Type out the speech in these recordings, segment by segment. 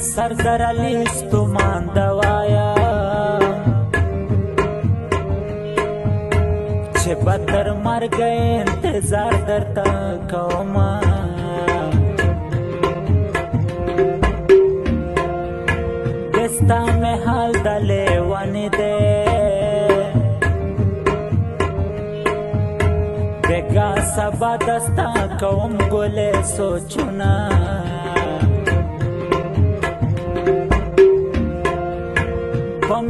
سردر علی ستومان دوایا چه بدر مرگ انتظار درتا کوما دستا میں حال دلے وانی دے بیگا سبا دستا کوم گولے سوچونا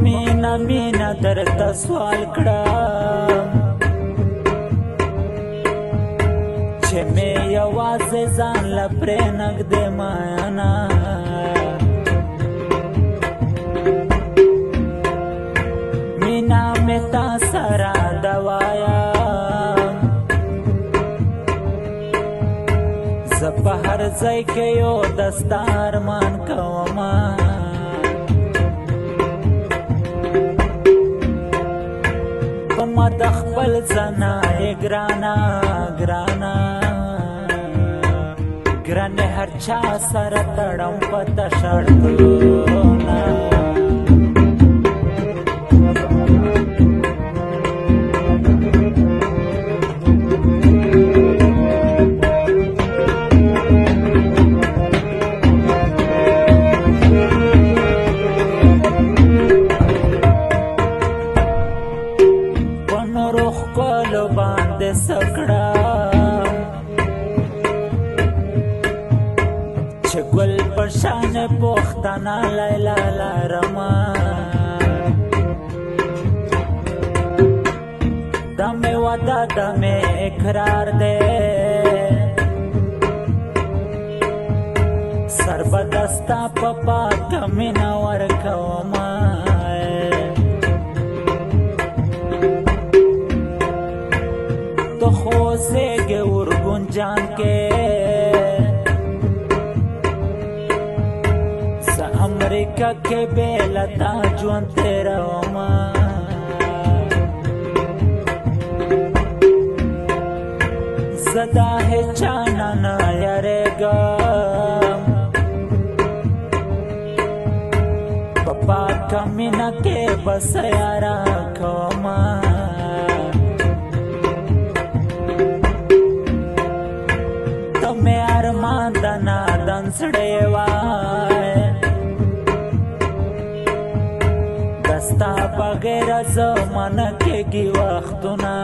مینا مینا درتا سوال کړم چې مې یوازې ځان لپاره نږدې مانا مینا مې تا سره دوایا زه په هر ځای کې یو دستا ارمان کومه د خپل ځنا ګرانا ګرانا ګرانه هر چا سره تړم پته شړکونه باندې سکړه چې ګل پر شان پوښتنه لیلا لارما دمه ودا دمه اقرار دے سربدستا پپا کمینا ورکوما تو خوزے گے ارگن جان کے سا امریکہ کے بیلتا جوان تیرا وما زدہ ہے چانا نا یارے گا پپا کمینا کے بس یارا کھوما ارمان دنا دنسڑے وائے دستا بغیر زمان کے گی وقتنا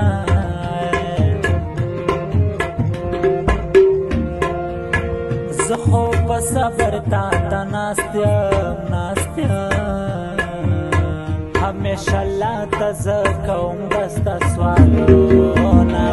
زخو بصبر تا تناستیم ناستیم ہمیشہ اللہ تزکوم دستا سوالونا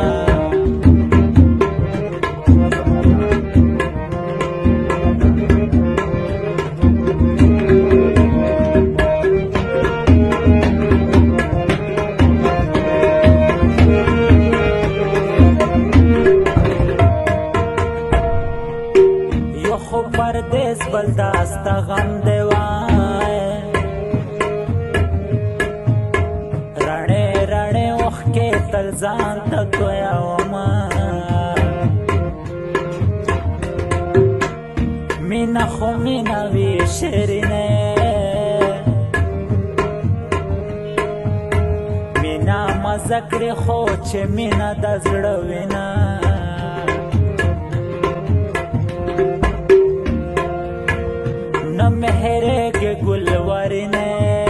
پردیس بلداستا غم دیوائے رڑے رڑے وخ کے تلزان تکویا وما مینا خو مینا وی شیرنے مینا مذکر خو چه مینا دزڑوینا مہرے کے گلواری نے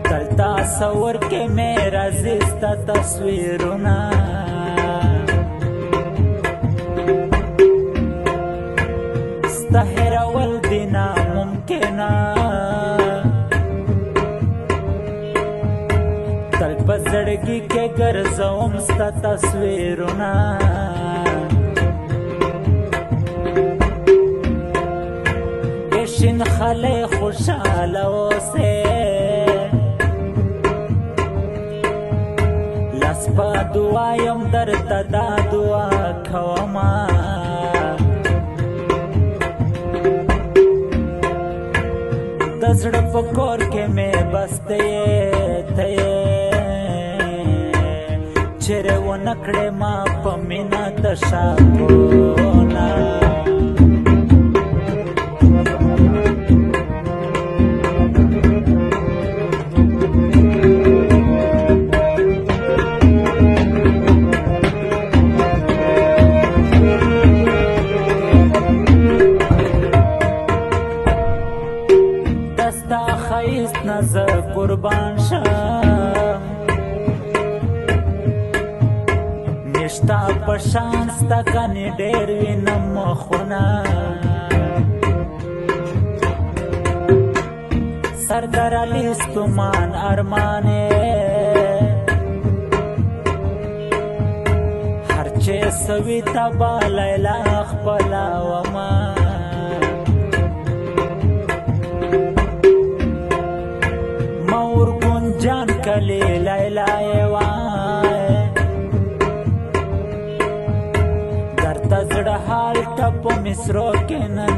تلتا سور کے میرا زیستا تصویرنا ستہر والدنا ممکنہ تل پزڑگی کے گرزوم ستا تصویرنا شن خلے خوشحالو سے لسپا دعایم در تدا دعا کھوما دزڑ پکور کے میں بستے تھے چرے وہ نکڑے ما پمینا تشاکونا می ډېر وینم مخونه سردار علی ستومان ارمانې هرچې سوي تبا لیلا خپله وما مور ګنجان کلی لیلا یې وای درته زړه حال ټپو مصرو کې نن